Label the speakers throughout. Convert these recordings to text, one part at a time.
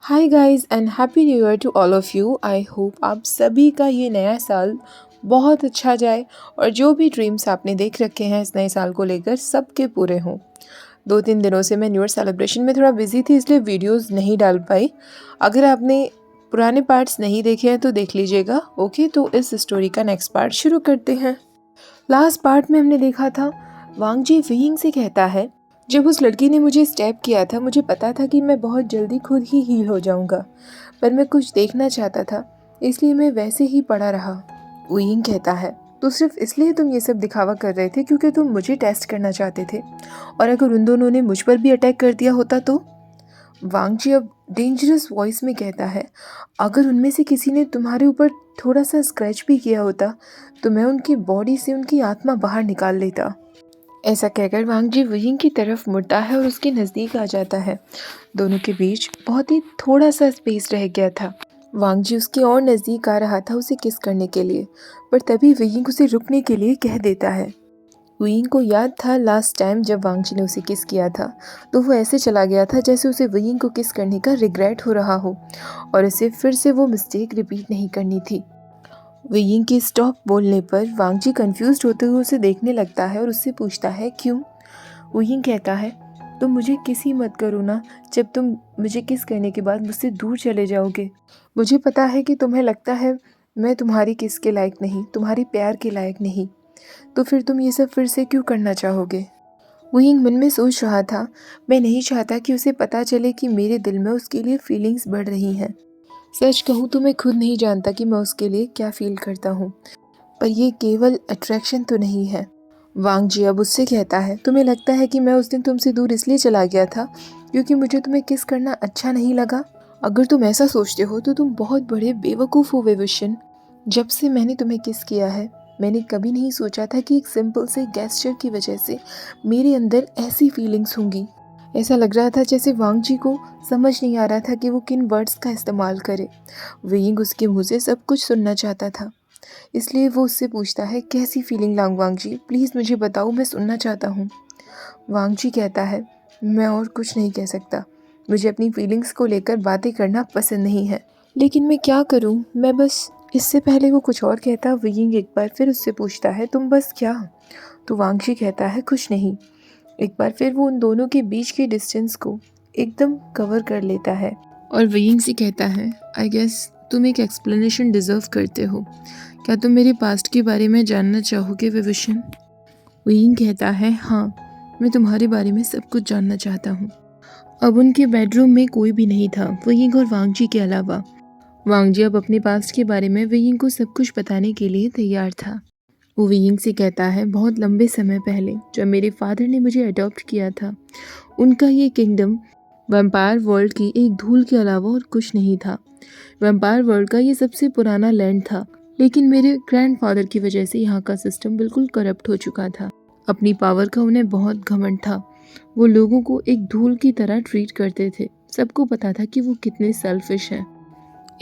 Speaker 1: Hi guys and happy new year to all of you. I hope आप सभी का ये नया साल बहुत अच्छा जाए और जो भी ड्रीम्स आपने देख रखे हैं इस नए साल को लेकर सबके पूरे हों। 2-3 दिनों से मैं न्यू ईयर सेलिब्रेशन में थोड़ा बिजी थी इसलिए वीडियोस नहीं डाल पाई। अगर आपने पुराने पार्ट्स नहीं देखे हैं तो देख लीजिएगा। ओके, तो इस स्टोरी का नेक्स्ट पार्ट शुरू करते हैं। लास्ट पार्ट में हमने देखा था वांग जी वियिंग से कहता है, जब उस लड़की ने मुझे स्टैब किया था मुझे पता था कि मैं बहुत जल्दी खुद ही हील हो जाऊंगा, पर मैं कुछ देखना चाहता था इसलिए मैं वैसे ही पड़ा रहा। वियिंग कहता है, तो सिर्फ इसलिए तुम ये सब दिखावा कर रहे थे क्योंकि तुम मुझे टेस्ट करना चाहते थे, और अगर उन दोनों ने मुझ पर भी अटैक कर दिया होता तो? वांग जी अब डेंजरस वॉइस में कहता है, अगर उनमें से किसी ने तुम्हारे ऊपर थोड़ा सा स्क्रैच भी किया होता तो मैं उनकी बॉडी से उनकी आत्मा बाहर निकाल लेता। ऐसा कहकर वांग जी वियिंग की तरफ मुड़ता है और उसके नज़दीक आ जाता है। दोनों के बीच बहुत ही थोड़ा सा स्पेस रह गया था। वांग जी उसके और नज़दीक आ रहा था उसे किस करने के लिए, पर तभी वियिंग उसे रुकने के लिए कह देता है। वियिंग को याद था लास्ट टाइम जब वांग जी ने उसे किस किया था, तो वो ऐसे चला गया था जैसे उसे वियिंग को किस करने का रिग्रेट हो रहा हो और उसे फिर से वो मिस्टेक रिपीट नहीं करनी थी। वियिंग के स्टॉप बोलने पर वांग जी कंफ्यूज्ड होते हुए उसे देखने लगता है और उससे पूछता है, क्यों? वियिंग कहता है, तुम मुझे किस ही मत करो ना। जब तुम मुझे किस करने के बाद मुझसे दूर चले जाओगे, मुझे पता है कि तुम्हें लगता है मैं तुम्हारी किस के लायक नहीं, तुम्हारी प्यार के लायक नहीं, तो फिर तुम ये सब फिर से क्यों करना चाहोगे? वियिंग मन में सोच रहा था, मैं नहीं चाहता कि उसे पता चले कि मेरे दिल में उसके लिए फीलिंग्स बढ़ रही हैं। सच कहूँ तो मैं खुद नहीं जानता कि मैं उसके लिए क्या फील करता हूँ, पर ये केवल अट्रैक्शन तो नहीं है। वांग जी अब उससे कहता है, तुम्हें लगता है कि मैं उस दिन तुमसे दूर इसलिए चला गया था क्योंकि मुझे तुम्हें किस करना अच्छा नहीं लगा? अगर तुम ऐसा सोचते हो तो तुम बहुत बड़े बेवकूफ़ हो वेविशन। जब से मैंने तुम्हें किस किया है मैंने कभी नहीं सोचा था कि एक सिंपल से गेस्चर की वजह से मेरे अंदर ऐसी फीलिंग्स होंगी। ऐसा लग रहा था जैसे वांग जी को समझ नहीं आ रहा था कि वो किन वर्ड्स का इस्तेमाल करे। वियिंग उसके मुँह से सब कुछ सुनना चाहता था, इसलिए वो उससे पूछता है, कैसी फीलिंग वांग जी, प्लीज़ मुझे बताओ, मैं सुनना चाहता हूँ। वांग जी कहता है, मैं और कुछ नहीं कह सकता, मुझे अपनी फीलिंग्स को लेकर बातें करना पसंद नहीं है, लेकिन मैं क्या करूँ, मैं बस। इससे पहले वो कुछ और कहता वियिंग एक बार फिर उससे पूछता है, तुम बस क्या? तो वांग जी कहता है, कुछ नहीं। एक बार फिर वो उन दोनों के बीच के डिस्टेंस को एकदम कवर कर लेता है और वियिंग से कहता है, आई गेस तुम एक एक्सप्लेनेशन डिज़र्व करते हो। क्या तुम मेरे पास्ट के बारे में जानना चाहोगे विविशन? वियिंग कहता है, हाँ, मैं तुम्हारे बारे में सब कुछ जानना चाहता हूँ। अब उनके बेडरूम में कोई भी नहीं था वियिंग और वांग जी के अलावा। वांग जी अब अपने पास्ट के बारे में वियिंग को सब कुछ बताने के लिए तैयार था। वो वियिंग से कहता है, बहुत लंबे समय पहले जब मेरे फादर ने मुझे अडॉप्ट किया था, उनका ये किंगडम वैम्पायर वर्ल्ड की एक धूल के अलावा और कुछ नहीं था। वैम्पायर वर्ल्ड का ये सबसे पुराना लैंड था, लेकिन मेरे ग्रैंडफादर की वजह से यहाँ का सिस्टम बिल्कुल करप्ट हो चुका था। अपनी पावर का उन्हें बहुत घमंड था। वो लोगों को एक धूल की तरह ट्रीट करते थे। सबको पता था कि वो कितने सेल्फिश हैं।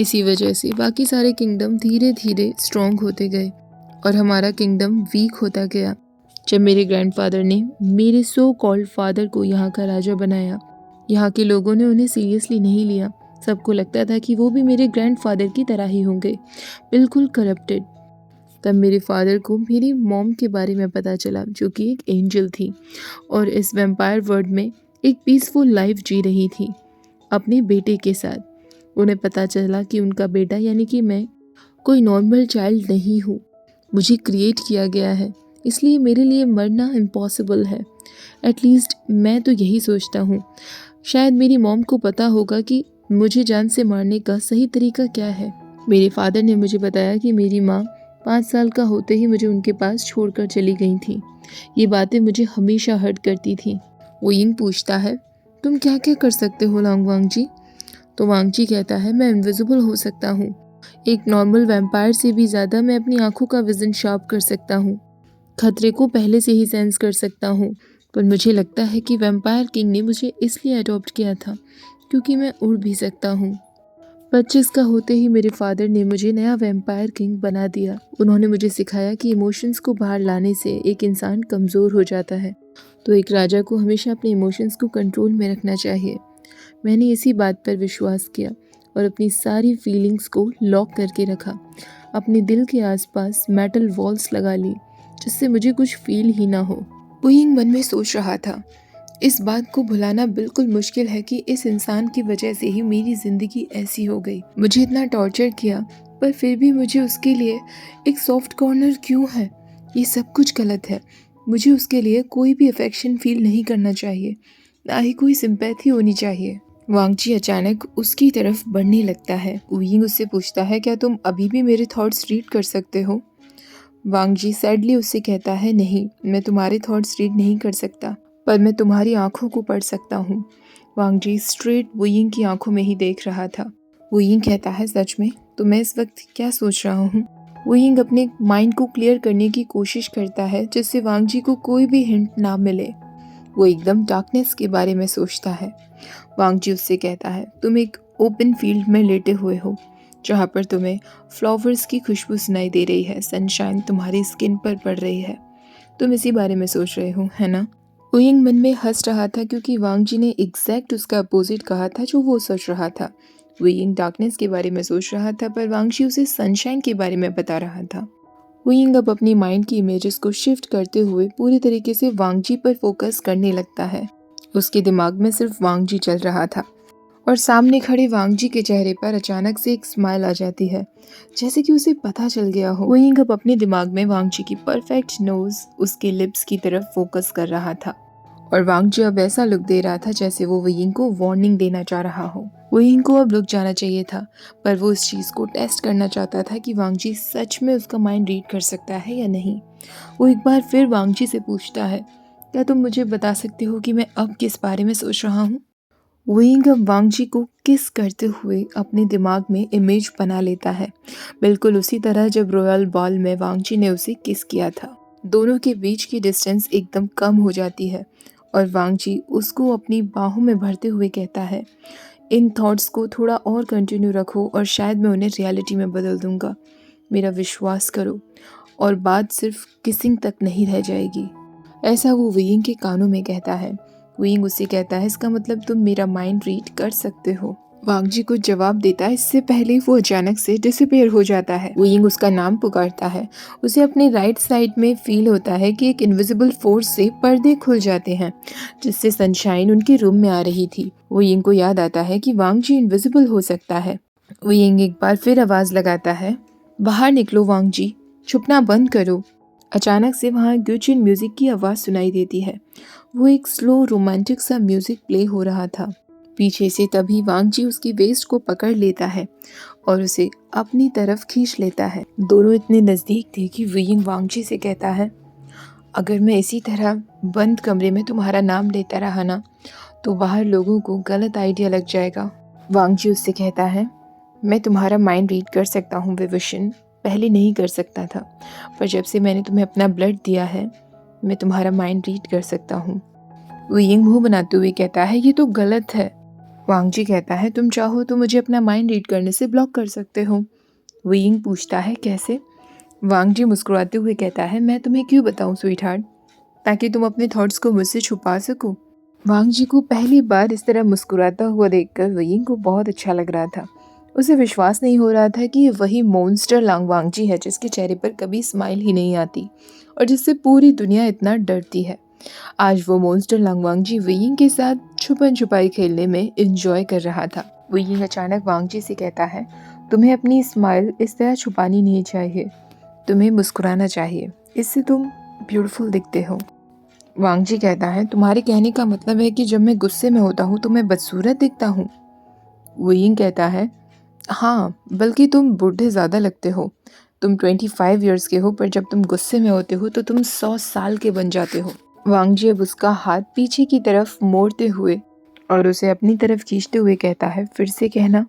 Speaker 1: इसी वजह से बाकी सारे किंगडम धीरे धीरे स्ट्रॉन्ग होते गए और हमारा किंगडम वीक होता गया। जब मेरे ग्रैंडफादर ने मेरे सो कॉल्ड फादर को यहाँ का राजा बनाया, यहाँ के लोगों ने उन्हें सीरियसली नहीं लिया। सबको लगता था कि वो भी मेरे ग्रैंडफादर की तरह ही होंगे, बिल्कुल करप्टेड। तब मेरे फादर को मेरी मॉम के बारे में पता चला, जो कि एक एंजल थी और इस वैम्पायर वर्ल्ड में एक पीसफुल लाइफ जी रही थी अपने बेटे के साथ। उन्हें पता चला कि उनका बेटा यानी कि मैं कोई नॉर्मल चाइल्ड नहीं हूँ, मुझे क्रिएट किया गया है, इसलिए मेरे लिए मरना इम्पॉसिबल है। एटलीस्ट मैं तो यही सोचता हूँ। शायद मेरी मॉम को पता होगा कि मुझे जान से मारने का सही तरीका क्या है। मेरे फादर ने मुझे बताया कि मेरी माँ 5 साल का होते ही मुझे उनके पास छोड़कर चली गई थी। ये बातें मुझे हमेशा हर्ट करती थी। वो यिंग पूछता है, तुम क्या क्या कर सकते हो वांग जी? तो वांग जी कहता है, मैं इनविजिबल हो सकता हूँ। एक नॉर्मल वैम्पायर से भी ज़्यादा मैं अपनी आंखों का विजन शार्प कर सकता हूँ। खतरे को पहले से ही सेंस कर सकता हूँ। पर मुझे लगता है कि वैम्पायर किंग ने मुझे इसलिए अडॉप्ट किया था क्योंकि मैं उड़ भी सकता हूँ। 25 का होते ही मेरे फादर ने मुझे नया वैम्पायर किंग बना दिया। उन्होंने मुझे सिखाया कि इमोशंस को बाहर लाने से एक इंसान कमज़ोर हो जाता है, तो एक राजा को हमेशा अपने इमोशंस को कंट्रोल में रखना चाहिए। मैंने इसी बात पर विश्वास किया और अपनी सारी फीलिंग्स को लॉक करके रखा। अपने दिल के आसपास मेटल वॉल्स लगा ली जिससे मुझे कुछ फील ही ना हो। वुयिंग मन में सोच रहा था, इस बात को भुलाना बिल्कुल मुश्किल है कि इस इंसान की वजह से ही मेरी ज़िंदगी ऐसी हो गई। मुझे इतना टॉर्चर किया पर फिर भी मुझे उसके लिए एक सॉफ्ट कॉर्नर क्यों है? ये सब कुछ गलत है। मुझे उसके लिए कोई भी अफेक्शन फील नहीं करना चाहिए, ना ही कोई सिंपैथी होनी चाहिए। वांगजी अचानक उसकी तरफ बढ़ने लगता है। वुयिंग उससे पूछता है, क्या तुम अभी भी मेरे थॉट्स रीड कर सकते हो? वांगजी सैडली उससे कहता है, नहीं, मैं तुम्हारे थॉट्स रीड नहीं कर सकता, पर मैं तुम्हारी आंखों को पढ़ सकता हूँ। वांगजी स्ट्रेट वुयिंग की आंखों में ही देख रहा था। वुयिंग कहता है, सच में? तो मैं इस वक्त क्या सोच रहा हूँ? वुयिंग अपने माइंड को क्लियर करने की कोशिश करता है जिससे वांगजी को कोई भी हिंट ना मिले। वो एकदम डार्कनेस के बारे में सोचता है। वांगजी उससे कहता है, तुम एक ओपन फील्ड में लेटे हुए हो जहाँ पर तुम्हें फ्लावर्स की खुशबू सुनाई दे रही है, सनशाइन तुम्हारी स्किन पर पड़ रही है। तुम इसी बारे में सोच रहे हो, है ना? वुयिंग मन में हंस रहा था क्योंकि वांगजी ने एग्जैक्ट उसका अपोजिट कहा था जो वो सोच रहा था। वुयिंग डार्कनेस के बारे में सोच रहा था पर वांगजी उसे सनशाइन के बारे में बता रहा था। वुयिंग अब अपनी माइंड की इमेजेस को शिफ्ट करते हुए पूरी तरीके से वांगजी पर फोकस करने लगता है। उसके दिमाग में सिर्फ वांगजी चल रहा था और सामने खड़े वांगजी के चेहरे पर अचानक से एक स्माइल आ जाती है, जैसे कि उसे पता चल गया हो। वुयिंग अब अपने दिमाग में वांगजी की परफेक्ट नोज, उसके लिप्स की तरफ फोकस कर रहा था और वांगजी अब ऐसा लुक दे रहा था जैसे वो वुयिंग को वार्निंग देना चाह रहा हो। वुयिंग को अब रुक जाना चाहिए था, पर वो इस चीज़ को टेस्ट करना चाहता था कि वांगजी सच में उसका माइंड रीड कर सकता है या नहीं। वो एक बार फिर वांगजी से पूछता है, क्या तुम मुझे बता सकते हो कि मैं अब किस बारे में सोच रहा हूँ? वुयिंग अब वांगजी को किस करते हुए अपने दिमाग में इमेज बना लेता है, बिल्कुल उसी तरह जब रॉयल बॉल में वांगजी ने उसे किस किया था। दोनों के बीच की डिस्टेंस एकदम कम हो जाती है और वांगजी उसको अपनी बाहों में भरते हुए कहता है, इन थॉट्स को थोड़ा और कंटिन्यू रखो और शायद मैं उन्हें रियलिटी में बदल दूंगा। मेरा विश्वास करो और बात सिर्फ किसिंग तक नहीं रह जाएगी। ऐसा वो वुयिंग के कानों में कहता है। वुयिंग उससे कहता है, इसका मतलब तुम मेरा माइंड रीड कर सकते हो। वांगजी को जवाब देता है इससे पहले वो अचानक से डिसअपीयर हो जाता है। वुयिंग उसका नाम पुकारता है। उसे अपने राइट साइड में फील होता है कि एक इनविजिबल फोर्स से पर्दे खुल जाते हैं जिससे सनशाइन उनके रूम में आ रही थी। वुयिंग को याद आता है कि वांगजी इनविजिबल हो सकता है। वुयिंग एक बार फिर आवाज लगाता है, बाहर निकलो वांगजी, छुपना बंद करो। अचानक से वहाँ ग्यूचिन म्यूजिक की आवाज़ सुनाई देती है। वो एक स्लो रोमांटिक सा म्यूजिक प्ले हो रहा था पीछे से। तभी वांगजी उसकी वेस्ट को पकड़ लेता है और उसे अपनी तरफ खींच लेता है। दोनों इतने नज़दीक थे कि वुयिंग वांगजी से कहता है, अगर मैं इसी तरह बंद कमरे में तुम्हारा नाम लेता रहा ना तो बाहर लोगों को गलत आइडिया लग जाएगा। वांगजी उससे कहता है, मैं तुम्हारा माइंड रीड कर सकता हूँ विवशन, पहले नहीं कर सकता था, पर जब से मैंने तुम्हें अपना ब्लड दिया है मैं तुम्हारा माइंड रीड कर सकता हूँ। वुयिंग मुंह बनाते हुए कहता है, ये तो गलत है। वांगजी कहता है, तुम चाहो तो मुझे अपना माइंड रीड करने से ब्लॉक कर सकते हो। वुयिंग पूछता है, कैसे? वांगजी मुस्कुराते हुए कहता है, मैं तुम्हें क्यों बताऊं स्वीटहार्ट, ताकि तुम अपने थॉट्स को मुझसे छुपा सको। वांगजी को पहली बार इस तरह मुस्कुराता हुआ देखकर वुयिंग को बहुत अच्छा लग रहा था। उसे विश्वास नहीं हो रहा था कि ये वही मॉन्स्टर लांग वांगजी है जिसके चेहरे पर कभी स्माइल ही नहीं आती और जिससे पूरी दुनिया इतना डरती है। आज वो मॉन्स्टर लांग वांगजी वुयिंग के साथ छुपन छुपाई खेलने में एंजॉय कर रहा था। वुयिंग अचानक वांगजी से कहता है, तुम्हें अपनी स्माइल इस तरह छुपानी नहीं चाहिए, तुम्हें मुस्कुराना चाहिए, इससे तुम ब्यूटीफुल दिखते हो। वांगजी कहता है, तुम्हारे कहने का मतलब है कि जब मैं गुस्से में होता हूँ तो मैं बदसूरत दिखता हूँ? वुयिंग कहता है, हाँ, बल्कि तुम बूढ़े ज़्यादा लगते हो। तुम 25 इयर्स के हो, पर जब तुम गुस्से में होते हो तो तुम 100 साल के बन जाते हो। वांगजी अब उसका हाथ पीछे की तरफ मोड़ते हुए और उसे अपनी तरफ खींचते हुए कहता है, फिर से कहना।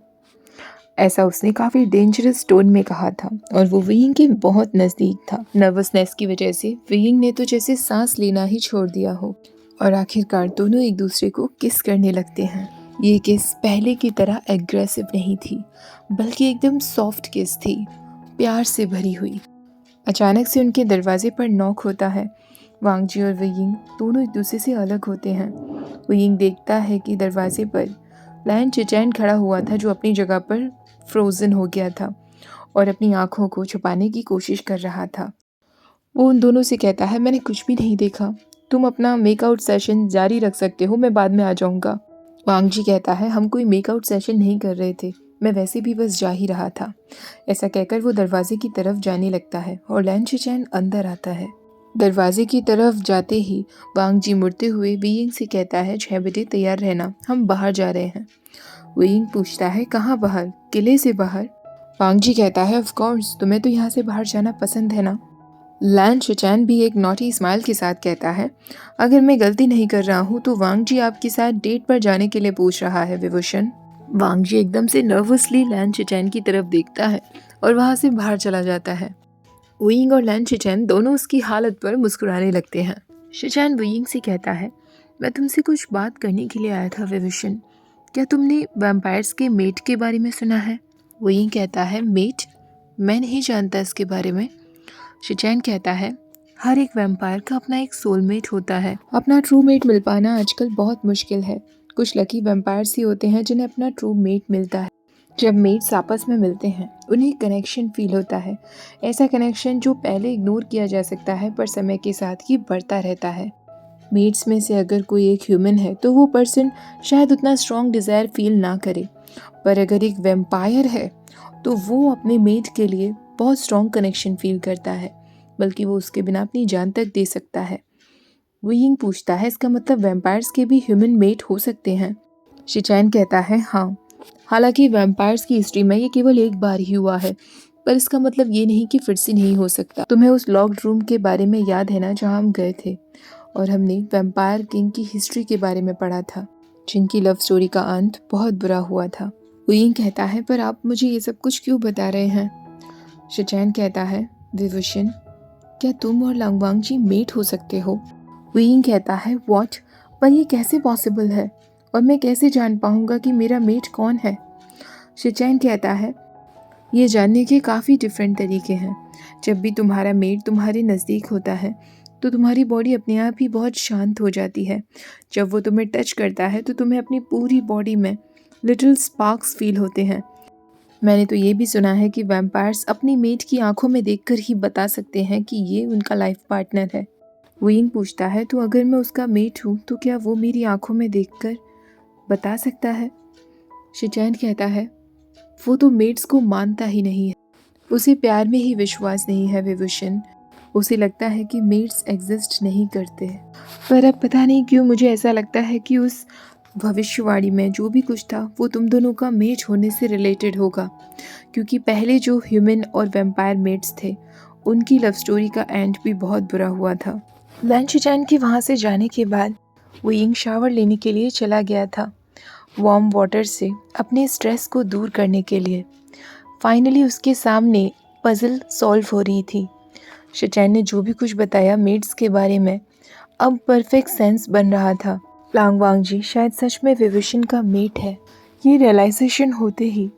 Speaker 1: ऐसा उसने काफ़ी डेंजरस टोन में कहा था और वो वुयिंग के बहुत नज़दीक था। नर्वसनेस की वजह से वुयिंग ने तो जैसे सांस लेना ही छोड़ दिया हो और आखिरकार दोनों एक दूसरे को किस करने लगते हैं। ये किस पहले की तरह एग्रेसिव नहीं थी, बल्कि एकदम सॉफ्ट किस थी, प्यार से भरी हुई। अचानक से उनके दरवाजे पर नॉक होता है। वांगजी और वुयिंग दोनों एक दूसरे से अलग होते हैं। वुयिंग देखता है कि दरवाजे पर लैन चिचैन खड़ा हुआ था जो अपनी जगह पर फ्रोज़न हो गया था और अपनी आँखों को छुपाने की कोशिश कर रहा था। वो उन दोनों से कहता है, मैंने कुछ भी नहीं देखा, तुम अपना मेकआउट सेशन जारी रख सकते हो, मैं बाद में आ जाऊँगा। वांग जी कहता है, हम कोई मेकआउट सेशन नहीं कर रहे थे, मैं वैसे भी बस जा ही रहा था। ऐसा कहकर वो दरवाजे की तरफ जाने लगता है और लैन चिचैन अंदर आता है। दरवाजे की तरफ जाते ही वांग जी मुड़ते हुए वीइंग से कहता है, 6 बजे तैयार रहना, हम बाहर जा रहे हैं। वीइंग पूछता है, कहाँ बाहर? किले से बाहर? वांग जी कहता है, ऑफ कोर्स, तुम्हें तो यहाँ से बाहर जाना पसंद है ना? लैन चिचैन भी एक नॉटी स्माइल के साथ कहता है, अगर मैं गलती नहीं कर रहा हूँ तो वांग जी आपके साथ डेट पर जाने के लिए पूछ रहा है विभूषण। वांग जी एकदम से नर्वसली लैन चिचैन की तरफ देखता है और वहाँ से बाहर चला जाता है। वुयिंग और लैन चिचैन दोनों उसकी हालत पर मुस्कुराने लगते हैं। चिचैन वुयिंग से कहता है, मैं तुमसे कुछ बात करने के लिए आया था विभूषण, क्या तुमने वैम्पायर्स के मेट के बारे में सुना है? वुयिंग कहता है, मेट? मैं नहीं जानता इसके बारे में। चिचैन कहता है, हर एक वैम्पायर का अपना एक सोलमेट होता है, अपना ट्रू मेट मिल पाना आजकल बहुत मुश्किल है। कुछ लकी वैम्पायर्स ही होते हैं जिन्हें अपना ट्रू मेट मिलता है। जब मेट्स आपस में मिलते हैं उन्हें कनेक्शन फील होता है, ऐसा कनेक्शन जो पहले इग्नोर किया जा सकता है पर समय के साथ ही बढ़ता रहता है। मेट्स में से अगर कोई एक ह्यूमन है तो वो पर्सन शायद उतना स्ट्रॉन्ग डिज़ायर फील ना करे, पर अगर एक वैम्पायर है तो वो अपने मेट के लिए बहुत स्ट्रॉन्ग कनेक्शन फील करता है, बल्कि वो उसके बिना अपनी जान तक दे सकता है। वुयिंग पूछता है, इसका मतलब वैम्पायर्स के भी ह्यूमन मेट हो सकते हैं? चिचैन कहता है, हाँ, हालांकि वैम्पायर्स की हिस्ट्री में ये केवल एक बार ही हुआ है, पर इसका मतलब ये नहीं कि फिर से नहीं हो सकता। तुम्हें उस लॉक्ड रूम के बारे में याद है ना जहाँ हम गए थे और हमने वैम्पायर किंग की हिस्ट्री के बारे में पढ़ा था, जिनकी लव स्टोरी का अंत बहुत बुरा हुआ था। वुयिंग कहता है, पर आप मुझे ये सब कुछ क्यों बता रहे हैं? चिचैन कहता है, विभूषण, क्या तुम और लांगवांग जी मेट हो सकते हो? वुयिंग कहता है, व्हाट? पर ये कैसे पॉसिबल है और मैं कैसे जान पाऊंगा कि मेरा मेट कौन है? चिचैन कहता है, ये जानने के काफ़ी डिफरेंट तरीके हैं। जब भी तुम्हारा मेट तुम्हारे नज़दीक होता है तो तुम्हारी बॉडी अपने आप ही बहुत शांत हो जाती है। जब वो तुम्हें टच करता है तो तुम्हें अपनी पूरी बॉडी में लिटिल स्पार्क्स फील होते हैं। मैंने तो ये भी सुना है कि वैम्पायर्स अपनी मेट की आंखों में देखकर ही बता सकते हैं कि ये उनका लाइफ पार्टनर है। वुयिंग पूछता है, तो अगर मैं उसका मेट हूँ तो क्या वो मेरी आंखों में देखकर बता सकता है? चिचैन कहता है, वो तो मेट्स को मानता ही नहीं है, उसे प्यार में ही विश्वास नहीं है विभूषण। उसे लगता है कि मेट्स एग्जिस्ट नहीं करते। पर अब पता नहीं क्यों मुझे ऐसा लगता है कि उस भविष्यवाणी में जो भी कुछ था वो तुम दोनों का मेट होने से रिलेटेड होगा, क्योंकि पहले जो ह्यूमन और वैम्पायर मेट्स थे उनकी लव स्टोरी का एंड भी बहुत बुरा हुआ था। लैन चिचैन के वहाँ से जाने के बाद वुयिंग शावर लेने के लिए चला गया था, वार्म वाटर से अपने स्ट्रेस को दूर करने के लिए। फाइनली उसके सामने पजल सॉल्व हो रही थी। चिचैन ने जो भी कुछ बताया मेट्स के बारे में अब परफेक्ट सेंस बन रहा था। लांगवांग जी शायद सच में विभूषण का मेट है। ये रियलाइजेशन होते ही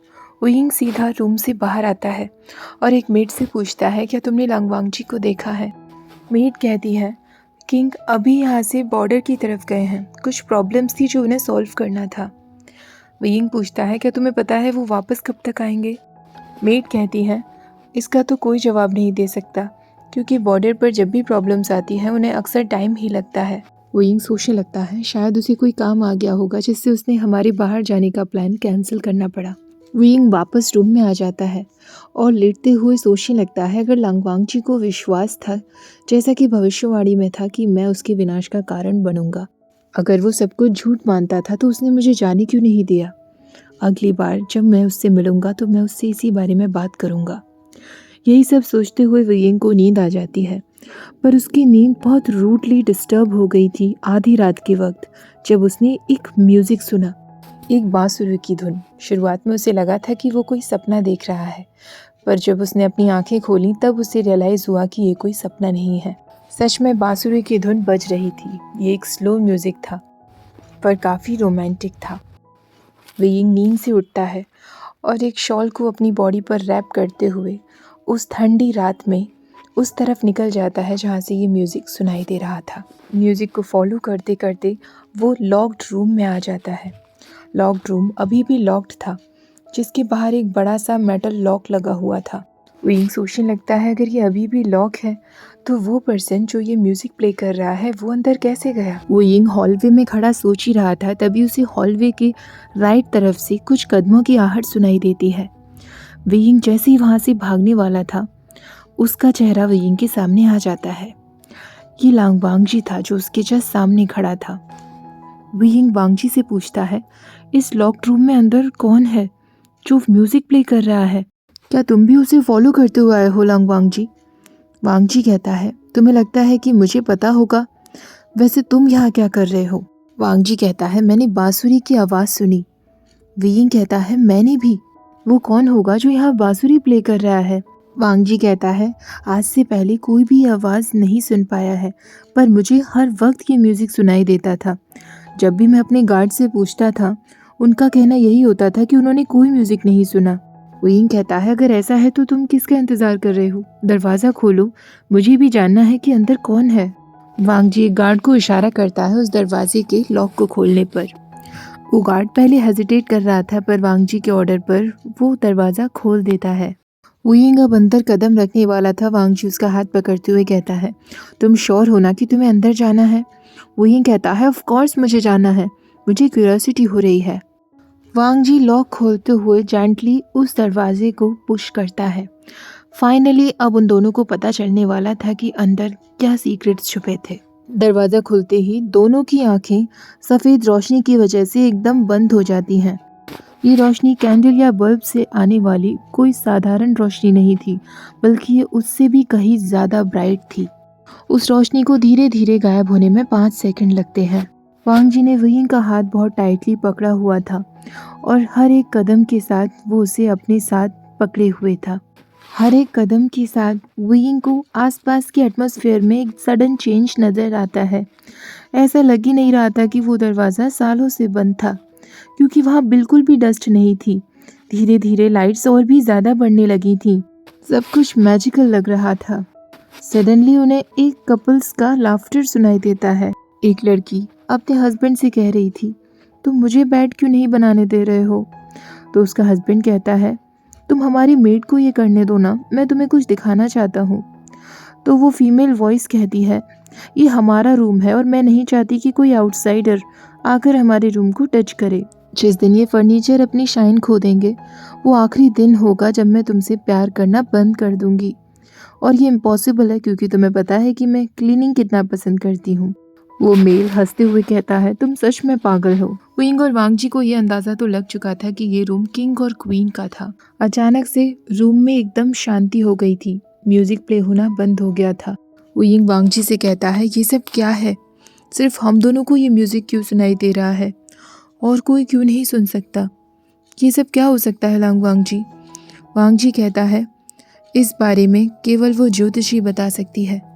Speaker 1: वुयिंग सीधा रूम से बाहर आता है और एक मेट से पूछता है, क्या तुमने लांगवांग जी को देखा है? मेट कहती है, किंग अभी यहाँ से बॉर्डर की तरफ गए हैं, कुछ प्रॉब्लम्स थी जो उन्हें सॉल्व करना था। वुयिंग पूछता है, क्या तुम्हें पता है वो वापस कब तक आएंगे? मेट कहती है, इसका तो कोई जवाब नहीं दे सकता, क्योंकि बॉर्डर पर जब भी प्रॉब्लम्स आती हैं उन्हें अक्सर टाइम ही लगता है। वुयिंग सोचने लगता है, शायद उसे कोई काम आ गया होगा जिससे उसने हमारे बाहर जाने का प्लान कैंसिल करना पड़ा। वुयिंग वापस रूम में आ जाता है और लेटते हुए सोचने लगता है, अगर लांगवांग जी को विश्वास था, जैसा कि भविष्यवाणी में था, कि मैं उसके विनाश का कारण बनूंगा, अगर वो सब कुछ झूठ मानता था तो उसने मुझे जाने क्यों नहीं दिया? अगली बार जब मैं उससे मिलूंगा तो मैं उससे इसी बारे में बात करूंगा। यही सब सोचते हुए वुयिंग को नींद आ जाती है, पर उसकी नींद बहुत रूडली डिस्टर्ब हो गई थी आधी रात के वक्त, जब उसने एक म्यूज़िक सुना, एक बांसुरी की धुन। शुरुआत में उसे लगा था कि वो कोई सपना देख रहा है, पर जब उसने अपनी आंखें खोली तब उसे रियलाइज़ हुआ कि ये कोई सपना नहीं है, सच में बांसुरी की धुन बज रही थी। ये एक स्लो म्यूज़िक था, पर काफ़ी रोमांटिक था। वुयिंग नींद से उठता है और एक शॉल को अपनी बॉडी पर रैप करते हुए उस ठंडी रात में उस तरफ निकल जाता है जहाँ से ये म्यूज़िक सुनाई दे रहा था। म्यूज़िक को फॉलो करते करते वो लॉक्ड रूम में आ जाता है। लॉक्ड रूम अभी भी लॉक्ड था, जिसके बाहर एक बड़ा सा मेटल लॉक लगा हुआ था। विंग सोचने लगता है अगर ये अभी भी लॉक है तो वो पर्सन जो ये म्यूजिक प्ले कर रहा है वो अंदर कैसे गया। वो यिंग हॉलवे में खड़ा सोच ही रहा था, तभी उसे हॉलवे के राइट तरफ से कुछ कदमों की आहट सुनाई देती है। विंग जैसे ही वहां से भागने वाला था, उसका चेहरा विंग के सामने आ जाता है। ये लांग वांगजी था जो उसके जस्ट सामने खड़ा था। विंग वांगजी से पूछता है, इस लॉक्ड रूम में अंदर कौन है जो म्यूजिक प्ले कर रहा है? क्या तुम भी उसे फॉलो करते हुए आए हो लांग वांगजी? वांगजी कहता है, तुम्हें लगता है कि मुझे पता होगा? वैसे तुम यहाँ क्या कर रहे हो? वांगजी कहता है, मैंने बांसुरी की आवाज़ सुनी। वियिंग कहता है, मैंने भी। वो कौन होगा जो यहाँ बांसुरी प्ले कर रहा है? वांगजी कहता है, आज से पहले कोई भी आवाज़ नहीं सुन पाया है, पर मुझे हर वक्त ये म्यूज़िक सुनाई देता था। जब भी मैं अपने गार्ड से पूछता था, उनका कहना यही होता था कि उन्होंने कोई म्यूज़िक नहीं सुना। वियिंग कहता है, अगर ऐसा है तो तुम किसका इंतज़ार कर रहे हो? दरवाज़ा खोलो, मुझे भी जानना है कि अंदर कौन है। वांगजी एक गार्ड को इशारा करता है उस दरवाजे के लॉक को खोलने पर। वो गार्ड पहले हेजिटेट कर रहा था, पर वांगजी के ऑर्डर पर वो दरवाज़ा खोल देता है। वियिंग अब अंदर कदम रखने वाला था। वांगजी उसका हाथ पकड़ते हुए कहता है, तुम श्योर हो ना कि तुम्हें अंदर जाना है? वियिंग कहता है, ऑफ कोर्स मुझे जाना है, मुझे क्यूरियोसिटी हो रही है। वांगजी लॉक खोलते हुए जेंटली उस दरवाजे को पुश करता है। फाइनली अब उन दोनों को पता चलने वाला था कि अंदर क्या सीक्रेट्स छुपे थे। दरवाज़ा खुलते ही दोनों की आंखें सफ़ेद रोशनी की वजह से एकदम बंद हो जाती हैं। ये रोशनी कैंडल या बल्ब से आने वाली कोई साधारण रोशनी नहीं थी, बल्कि ये उससे भी कहीं ज़्यादा ब्राइट थी। उस रोशनी को धीरे धीरे गायब होने में 5 सेकंड लगते हैं। वांगजी ने वियिंग का हाथ बहुत टाइटली पकड़ा हुआ था और हर एक कदम के साथ वो उसे अपने साथ पकड़े हुए था। हर एक कदम के साथ वियिंग को आसपास के एटमॉस्फेयर में एक सडन चेंज नज़र आता है। ऐसा लग ही नहीं रहा था कि वो दरवाज़ा सालों से बंद था, क्योंकि वहाँ बिल्कुल भी डस्ट नहीं थी। धीरे धीरे लाइट्स और भी ज़्यादा बढ़ने लगी थी। सब कुछ मैजिकल लग रहा था। सडनली उन्हें एक कपल्स का लाफ्टर सुनाई देता है। एक लड़की अपने हस्बैंड से कह रही थी, तुम मुझे बेड क्यों नहीं बनाने दे रहे हो? तो उसका हस्बैंड कहता है, तुम हमारी मेड को ये करने दो ना, मैं तुम्हें कुछ दिखाना चाहता हूँ। तो वो फीमेल वॉइस कहती है, ये हमारा रूम है और मैं नहीं चाहती कि कोई आउटसाइडर आकर हमारे रूम को टच करे। जिस दिन ये फर्नीचर अपनी शाइन खो देंगे, वो आखिरी दिन होगा जब मैं तुमसे प्यार करना बंद कर दूंगी। और ये इम्पॉसिबल है क्योंकि तुम्हें पता है कि मैं क्लीनिंग कितना पसंद करती हूँ। वो मेल हंसते हुए कहता है, तुम सच में पागल हो। वियिंग और वांगजी को ये अंदाज़ा तो लग चुका था कि ये रूम किंग और क्वीन का था। अचानक से रूम में एकदम शांति हो गई थी। म्यूजिक प्ले होना बंद हो गया था। वियिंग वांगजी से कहता है, ये सब क्या है? सिर्फ हम दोनों को ये म्यूजिक क्यों सुनाई दे रहा है और कोई क्यों नहीं सुन सकता? ये सब क्या हो सकता है लांग वांगजी? वांगजी कहता है, इस बारे में केवल वो ज्योतिषी बता सकती है।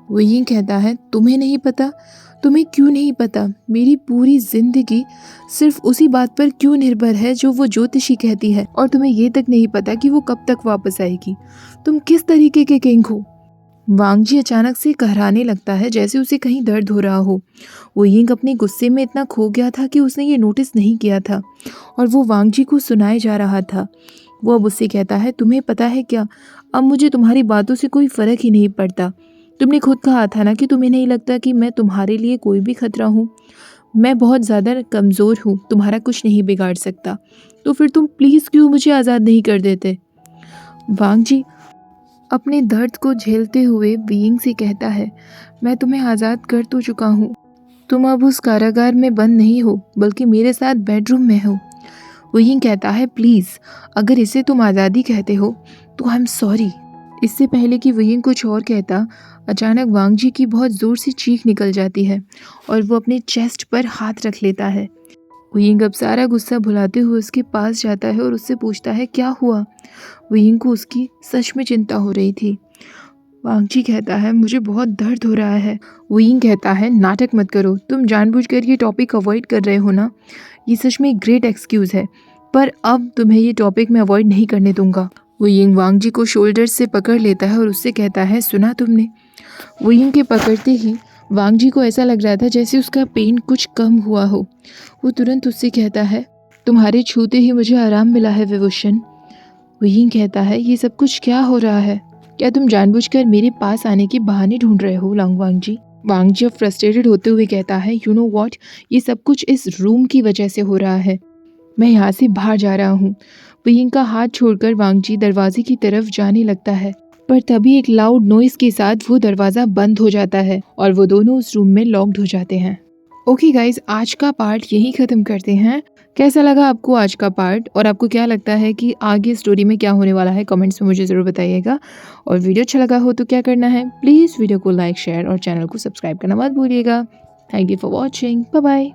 Speaker 1: वियिंग कहता है, तुम्हें नहीं पता? तुम्हें क्यों नहीं पता? मेरी पूरी जिंदगी सिर्फ उसी बात पर क्यों निर्भर है जो वो ज्योतिषी कहती है, और तुम्हें ये तक नहीं पता कि वो कब तक वापस आएगी। तुम किस तरीके के किंग हो? वांगजी अचानक से कहराने लगता है, जैसे उसे कहीं दर्द हो रहा हो। वियिंग अपने गुस्से में इतना खो गया था कि उसने ये नोटिस नहीं किया था और वो वांगजी को सुनाए जा रहा था। वो अब उससे कहता है, तुम्हें पता है क्या, अब मुझे तुम्हारी बातों से कोई फ़र्क ही नहीं पड़ता। तुमने खुद कहा था ना कि तुम्हें नहीं लगता कि मैं तुम्हारे लिए कोई भी खतरा हूँ। मैं बहुत ज़्यादा कमज़ोर हूँ, तुम्हारा कुछ नहीं बिगाड़ सकता। तो फिर तुम प्लीज़ क्यों मुझे आज़ाद नहीं कर देते? वांगजी अपने दर्द को झेलते हुए वियिंग से कहता है, मैं तुम्हें आज़ाद कर तो चुका हूँ। तुम अब उस कारागार में बंद नहीं हो, बल्कि मेरे साथ बेडरूम में हो। वियिंग कहता है, प्लीज़, अगर इसे तुम आज़ादी कहते हो तो आई एम सॉरी। इससे पहले कि वियिंग कुछ और कहता, अचानक वांगजी की बहुत ज़ोर से चीख निकल जाती है और वो अपने चेस्ट पर हाथ रख लेता है। वियिंग अब सारा गुस्सा भुलाते हुए उसके पास जाता है और उससे पूछता है, क्या हुआ? वियिंग को उसकी सच में चिंता हो रही थी। वांगजी कहता है, मुझे बहुत दर्द हो रहा है। वियिंग कहता है, नाटक मत करो, तुम जानबूझकर ये टॉपिक अवॉइड कर रहे हो ना? ये सच में एक ग्रेट एक्सक्यूज़ है, पर अब तुम्हें ये टॉपिक मैं अवॉइड नहीं करने दूंगा। वियिंग वांगजी को शोल्डर से पकड़ लेता है और उससे कहता है, सुना तुमने? वियिंग के पकड़ते ही वांग जी को ऐसा लग रहा था जैसे उसका पेन कुछ कम हुआ हो। वो तुरंत उससे कहता है, तुम्हारे छूते ही मुझे आराम मिला है विभूषण। वहीं कहता है, ये सब कुछ क्या हो रहा है? क्या तुम जानबूझकर मेरे पास आने के बहाने ढूंढ रहे हो वांग जी? वांग जी फ्रस्ट्रेटेड होते हुए कहता है, यू नो वॉट, ये सब कुछ इस रूम की वजह से हो रहा है। मैं यहाँ से बाहर जा रहा हूँ। वहीं का हाथ छोड़कर वांग जी दरवाजे की तरफ जाने लगता है, पर तभी एक लाउड नॉइस के साथ वो दरवाज़ा बंद हो जाता है और वो दोनों उस रूम में लॉक्ड हो जाते हैं। ओके गाइज, आज का पार्ट यही ख़त्म करते हैं। कैसा लगा आपको आज का पार्ट और आपको क्या लगता है कि आगे स्टोरी में क्या होने वाला है? कमेंट्स में मुझे ज़रूर बताइएगा। और वीडियो अच्छा लगा हो तो क्या करना है? प्लीज़ वीडियो को लाइक, शेयर और चैनल को सब्सक्राइब करना मत भूलिएगा। Thank you for watching. Bye bye.